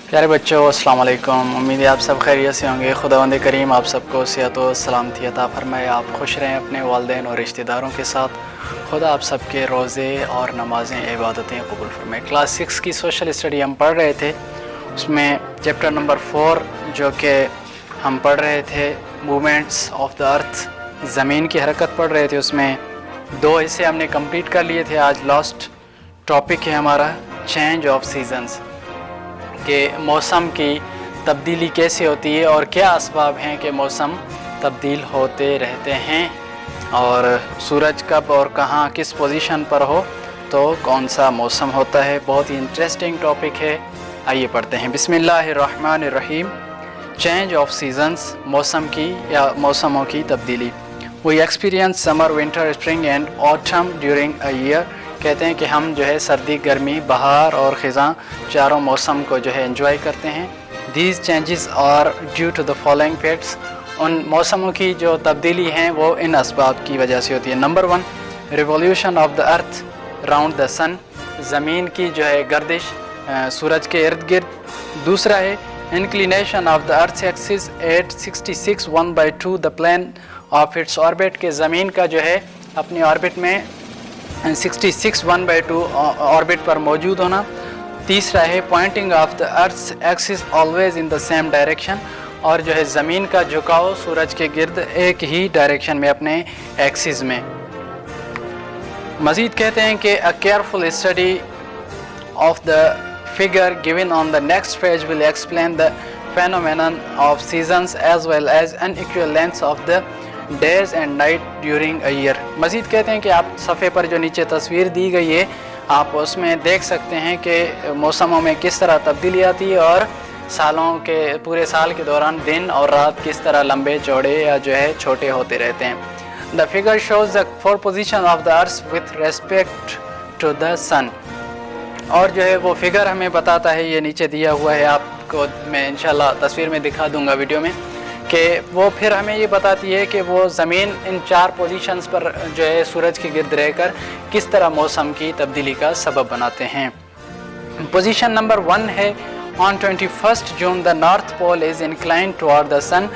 प्यारे बच्चों, अस्सलाम वालेकुम। उम्मीद है आप सब खैरियत से होंगे। खुदावंद करीम आप सबको सेहत व सलामती अता फरमाए, आप खुश रहें अपने वालिदैन और रिश्तेदारों के साथ। खुदा आप सबके रोज़े और नमाज़ें इबादतें कबूल फरमाए। क्लास 6 की सोशल स्टडी हम पढ़ रहे थे, उसमें चैप्टर नंबर 4 जो कि हम पढ़ रहे थे मूवमेंट्स ऑफ द अर्थ, ज़मीन की हरकत पढ़ रहे थे। उसमें 2 हिस्से हमने कंप्लीट कर लिए थे। आज लास्ट टॉपिक है हमारा चेंज ऑफ सीजन्स, कि मौसम की तब्दीली कैसे होती है और क्या असबाब हैं कि मौसम तब्दील होते रहते हैं, और सूरज कब और कहाँ किस पोजीशन पर हो तो कौन सा मौसम होता है। बहुत ही इंटरेस्टिंग टॉपिक है। आइए पढ़ते हैं। बिस्मिल्लाहिर्रहमानिर्रहीम। चेंज ऑफ सीजन्स, मौसम की या मौसमों की तब्दीली। We experience summer, winter, spring and autumn during a year. कहते हैं कि हम जो है सर्दी, गर्मी, बहार और ख़िज़ां चारों मौसम को जो है एंजॉय करते हैं। These changes are due to the following facts. उन मौसमों की जो तब्दीली हैं वो इन असबाब की वजह से होती है। Number 1, revolution of the earth round the sun, ज़मीन की जो है गर्दिश सूरज के इर्द गिर्द। दूसरा है inclination of the earth axis at 66 1/2 the plane of its orbit, के ज़मीन का जो है अपनी ऑर्बिट में 66 1/2 ऑर्बिट पर मौजूद होना। तीसरा है pointing of the earth axis always in the same direction, और जो है ज़मीन का झुकाव सूरज के गिर्द एक ही डायरेक्शन में, अपने एक्सिस में। मज़ीद कहते हैं कि अ careful study of the figure given on the next page will explain the phenomenon of seasons as well as unequal lengths of the days and night during a year। मज़ीद कहते हैं कि आप सफ़े पर जो नीचे तस्वीर दी गई है, आप उसमें देख सकते हैं कि मौसमों में किस तरह तब्दीली आती है और सालों के पूरे साल के दौरान दिन और रात किस तरह लंबे, चौड़े या जो है छोटे होते रहते हैं। The figure shows the 4 position of the earth with respect to the sun, और जो है वो फिगर हमें बताता है, ये नीचे दिया हुआ है, आपको मैं इंशाल्लाह तस्वीर में दिखा दूंगा वीडियो में, कि वो फिर हमें ये बताती है कि वो ज़मीन इन 4 पोजीशंस पर जो है सूरज के गिर्द रहकर किस तरह मौसम की तब्दीली का सबब बनाते हैं। पोजीशन नंबर 1 है on 21 June the north pole is incline toward the sun.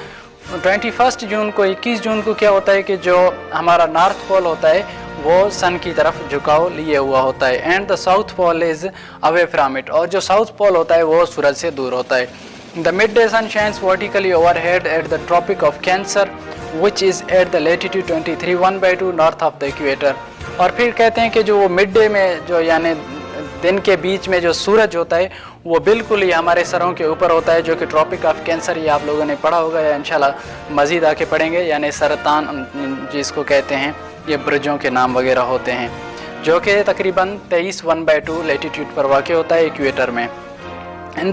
21 जून को 21 जून को क्या होता है कि जो हमारा नॉर्थ पोल होता है वो सन की तरफ झुकाव लिए हुआ होता है। And the south pole is away from it, और जो साउथ पोल होता है वो सूरज से दूर होता है। The mid day sun shines vertically overhead at the tropic of Cancer which is at the latitude 23 1/2 north of the equator. और फिर कहते हैं कि जो वो मिड डे में जो यानी दिन के बीच में जो सूरज होता है वो बिल्कुल ही हमारे सरों के ऊपर होता है, जो कि ट्रॉपिक ऑफ कैंसर, ये आप लोगों ने पढ़ा होगा या इंशाल्लाह मज़ीद आके पढ़ेंगे। यानी सरतान जिसको कहते हैं, ये ब्रजों के नाम वगैरह होते हैं, जो कि तकरीबन 23 1/2 लेटीट्यूड पर वाक़ होता है इक्वेटर में। In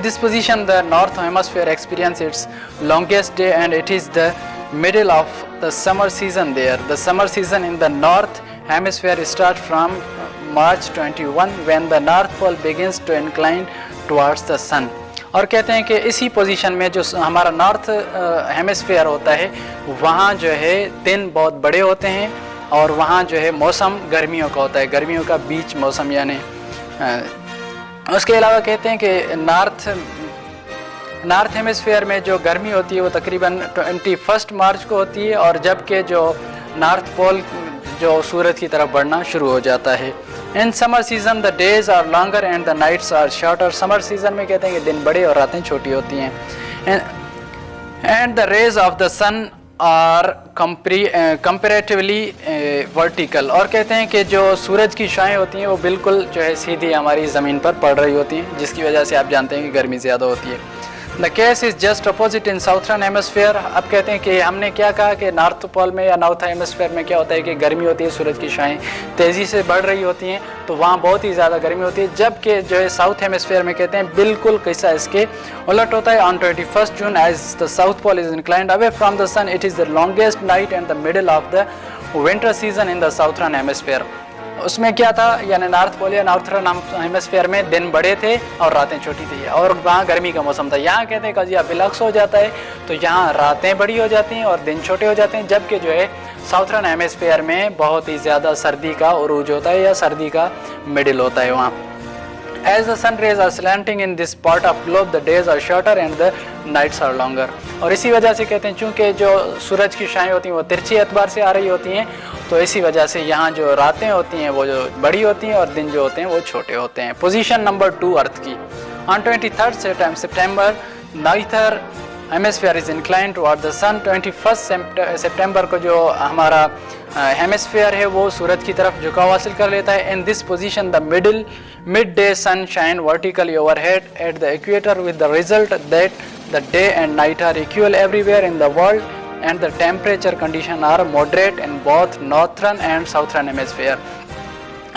this position the north hemisphere experience its longest day and it is the middle of the summer season there. The summer season in the north hemisphere starts from March 21 when the north pole begins to incline towards the sun। और कहते हैं कि इसी position में जो हमारा north hemisphere होता है वहाँ जो है दिन बहुत बड़े होते हैं, और वहाँ जो है मौसम गर्मियों का होता है, गर्मियों का बीच मौसम यानी। उसके अलावा कहते हैं कि नॉर्थ हेमिस्फीयर में जो गर्मी होती है वो तकरीबन 21 मार्च को होती है, और जबकि जो नॉर्थ पोल जो सूरज की तरफ बढ़ना शुरू हो जाता है। In summer season the days are longer and the nights are shorter. Summer season में कहते हैं कि दिन बड़े और रातें छोटी होती हैं। And the rays of the sun are comparatively vertical, और कहते हैं कि जो सूरज की शाएँ होती हैं वो बिल्कुल जो है सीधी हमारी ज़मीन पर पड़ रही होती हैं, जिसकी वजह से आप जानते हैं कि गर्मी ज़्यादा होती है। The case is just opposite in southern hemisphere. अब कहते हैं कि हमने क्या कहा कि नॉर्थ पोल में या नॉर्थ हेमिस्फीयर में क्या होता है कि गर्मी होती है, सूरज की शाएँ तेज़ी से बढ़ रही होती हैं, तो वहाँ बहुत ही ज़्यादा गर्मी होती है। जबकि जो है साउथ हेमिस्फीयर में कहते हैं बिल्कुल किस्सा इसके उलट होता है। On 21 June as the south pole is inclined away from the sun it is the longest night and the middle of the winter season in the southern hemisphere. उसमें क्या था, यानी नॉर्थ पोल या नॉर्थर्न हेमिस्फीयर में दिन बड़े थे और रातें छोटी थी, और वहाँ गर्मी का मौसम था। यहाँ कहते हैं कजिया बिलक्स हो जाता है, तो यहाँ रातें बड़ी हो जाती हैं और दिन छोटे हो जाते हैं, जबकि जो है साउथर्न हेमिस्फीयर में बहुत ही ज़्यादा सर्दी का उरूज होता है या सर्दी का मिडिल होता है वहाँ। As the sun rays are slanting in this part of globe, the days are shorter and the nights are longer. और इसी वजह से कहते हैं चूँकि जो सूरज की शाएँ होती हैं वो तिरछी एतबार से आ रही होती हैं, तो इसी वजह से यहाँ जो रातें होती हैं वो जो बड़ी होती हैं और दिन जो होते हैं वो छोटे होते हैं। पोजीशन नंबर 2 अर्थ की। On 23rd September, neither hemisphere is incline toward the sun. 21 सितंबर को जो हमारा हेमिस्फीयर है वो सूरज की तरफ झुकाव हासिल कर लेता है। In this position the mid day sun shine vertically overhead at the equator with the result that the day and night are equal everywhere in the world and the temperature condition are moderate in both northern and southern hemisphere.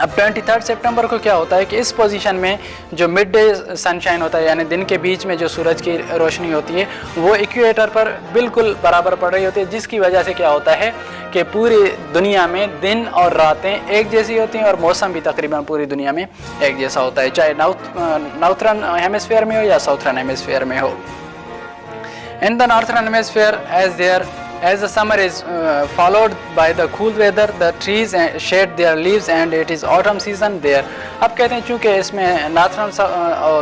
अब 23 सितंबर को क्या होता है कि इस position में जो mid day sunshine होता है यानी दिन के बीच में जो सूरज की रोशनी होती है वो इक्वेटर पर बिल्कुल बराबर पड़ रही होती है, जिसकी वजह से क्या होता है कि पूरी दुनिया में दिन और रातें एक जैसी होती हैं और मौसम भी तकरीबन पूरी दुनिया में एक जैसा होता है, चाहे नॉर्थर्न हेमिस्फीयर में हो या साउथर्न हेमिस्फीयर में हो। In the northern hemisphere as the summer is followed by the cool weather, the trees shed their leaves and it is autumn season there. अब कहते हैं चूँकि इसमें नॉर्थर्न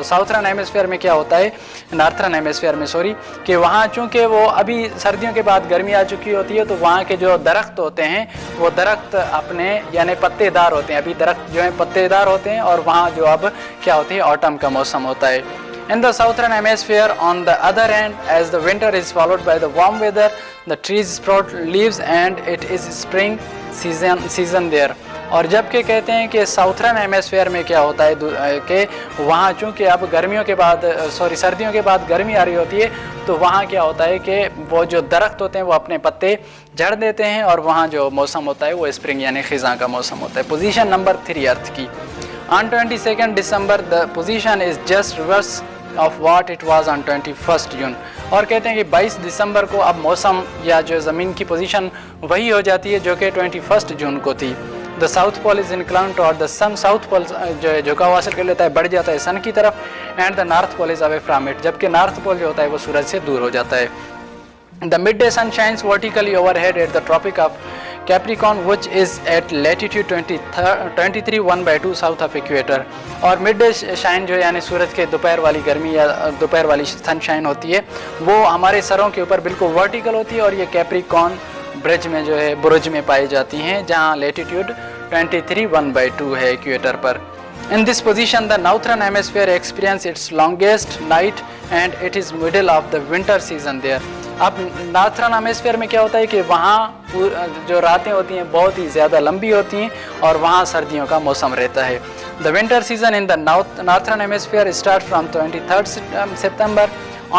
साउथर्न हेमिस्फीयर में क्या होता है, नॉर्थर्न हेमिस्फीयर में सॉरी, कि वहाँ चूँकि वो अभी सर्दियों के बाद गर्मी आ चुकी होती है तो वहाँ के जो दरख्त होते हैं वो दरख्त अपने यानी पत्तेदार होते हैं, अभी दरख्त जो है पत्तेदार होते हैं और वहाँ जो अब क्या होती है ऑटम का मौसम होता है। In the southern hemisphere, on the other hand, as the winter is followed by the warm weather, the trees sprout leaves and it is spring season there. और जबकि कहते हैं कि साउथर्न हेमिस्फीयर में क्या होता है कि वहाँ चूँकि अब गर्मियों के बाद सर्दियों के बाद गर्मी आ रही होती है तो वहाँ क्या होता है कि वो जो दरख्त होते हैं वो अपने पत्ते झड़ देते हैं और वहाँ जो मौसम होता है वो स्प्रिंग यानी खिज़ां का मौसम होता है। पोजीशन नंबर 3 अर्थ की। On 22nd December, the position is just reverse of what it was on 21st June. और कहते हैं कि 22 दिसंबर को अब मौसम या जो ज़मीन की पोजीशन वही हो जाती है जो कि 21 जून को थी। The south pole is incline toward the sun, south pole जो है झुकाव हासिल कर लेता है, बढ़ जाता है सन की तरफ, and the north pole is away from it, जबकि नॉर्थ पोल जो होता है वो सूरज से दूर हो जाता है। The mid day sun shines vertically overhead at the tropic of Capricorn which is at latitude 23 south of equator. और मिड डे शाइन जो है यानी सूरज के दोपहर वाली गर्मी या दोपहर वाली सनशाइन होती है वो हमारे सरों के ऊपर बिल्कुल वर्टिकल होती है और ये कैप्रिकॉर्न ब्रिज में जो है बुरुज में पाई जाती हैं जहाँ लेटीट्यूड 23 है इक्वेटर पर। In this position, the northern hemisphere experience its longest night and it is middle of the winter season there. अब नॉर्थर्न हेमिस्फीयर में क्या होता है कि वहाँ जो रातें होती हैं बहुत ही ज़्यादा लंबी होती हैं और वहाँ सर्दियों का मौसम रहता है। The winter season in the northern hemisphere start from 23 September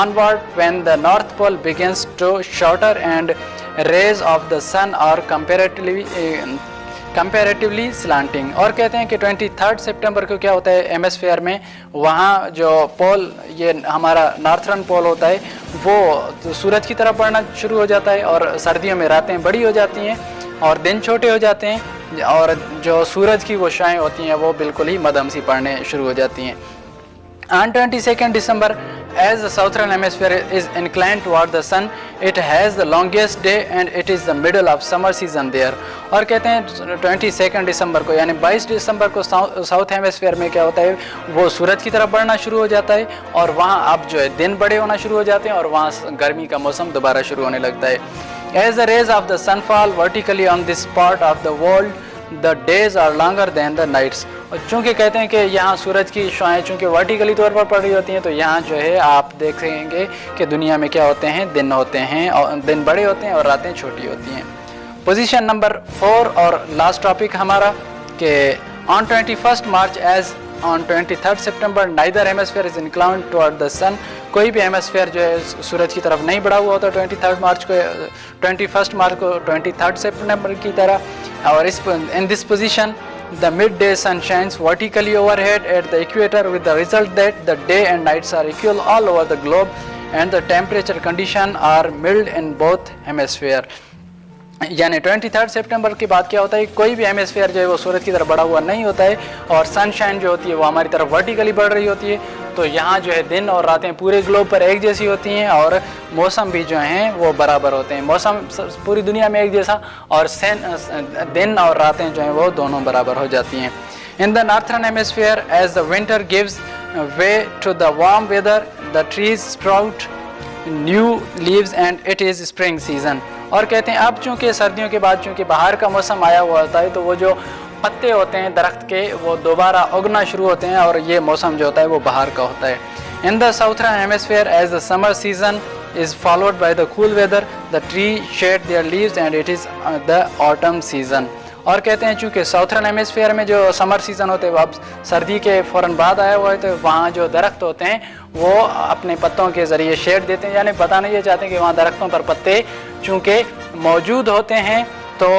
onward when the north pole begins to shorter and rays of the sun are comparatively slanting। और कहते हैं कि 23 सितंबर को क्या होता है हेमिस्फीयर में वहाँ जो पोल ये हमारा नॉर्थर्न पोल होता है वो तो सूरज की तरफ बढ़ना शुरू हो जाता है और सर्दियों में रातें बड़ी हो जाती हैं और दिन छोटे हो जाते हैं और जो सूरज की वो शाएँ होती हैं वो बिल्कुल ही मध्यम सी पड़ने शुरू हो जाती हैं। On 22nd December, as the southern hemisphere is inclined toward the sun, it has the longest day and it is the middle of summer season there। और कहते हैं 22 दिसंबर को यानी 22 दिसंबर को साउथ हेमिस्फीयर में क्या होता है वो सूरज की तरफ बढ़ना शुरू हो जाता है और वहाँ अब जो है दिन बड़े होना शुरू हो जाते हैं और वहाँ गर्मी का मौसम दोबारा शुरू होने लगता है। As the rays of the sun fall vertically on this part of the world, the days are longer than the nights। और चूँकि कहते हैं कि यहाँ सूरज की शुआएँ चूँकि वर्टिकली तौर पर पड़ रही होती हैं तो यहाँ जो है आप देखेंगे कि दुनिया में क्या होते हैं दिन होते हैं और दिन बड़े होते हैं और रातें छोटी होती हैं। पोजीशन नंबर 4 और लास्ट टॉपिक हमारा कि on 21 March as on 23 September neither hemisphere is inclined toward the sun. कोई भी हेमिस्फीयर जो है सूरज की तरफ नहीं बढ़ा हुआ होता 21 मार्च को 23 सितंबर की तरह। और इस इन this position the midday sun shines vertically overhead at the equator with the result that the day and nights are equal all over the globe and the temperature condition are mild in both hemisphere। यानी 23 सितंबर के बाद क्या होता है कोई भी hemisphere जो है वो सूरज की तरफ बढ़ा हुआ नहीं होता है और सनशाइन जो होती है वो हमारी तरफ वर्टिकली बढ़ रही होती है तो यहाँ जो है दिन और रातें पूरे ग्लोब पर एक जैसी होती हैं और मौसम भी जो हैं वो बराबर होते हैं। मौसम पूरी दुनिया में एक जैसा और दिन और रातें जो हैं वो दोनों बराबर हो जाती हैं। In the northern hemisphere, as the winter gives way to the warm weather, the trees sprout new leaves and it is spring season. और कहते हैं अब चूँकि सर्दियों के बाद चूँकि बाहर का मौसम आया हुआ होता है, तो वो जो पत्ते होते हैं दरख्त के वो दोबारा उगना शुरू होते हैं और ये मौसम जो होता है वो बाहर का होता है. In the southern hemisphere, as the summer season is followed by the cool weather, the tree shed their leaves and it is the autumn season. और कहते हैं चूँकि साउथर्न हेमिस्फीयर में जो समर सीज़न होते हैं वो अब सर्दी के फ़ौरन बाद आया हुआ है, तो वहाँ जो दरख्त होते हैं वो अपने पत्तों के ज़रिए शेड देते हैं, यानी बताना ये चाहते हैं कि वहाँ दरख्तों पर पत्ते चूँकि मौजूद होते हैं, तो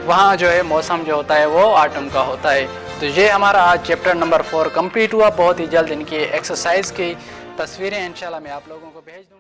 वहाँ जो है मौसम जो होता है वो ऑटम का होता है. तो ये हमारा आज चैप्टर नंबर 4 कंप्लीट हुआ. बहुत ही जल्द इनकी एक्सरसाइज की तस्वीरें इंशाल्लाह मैं आप लोगों को भेज दूँगा.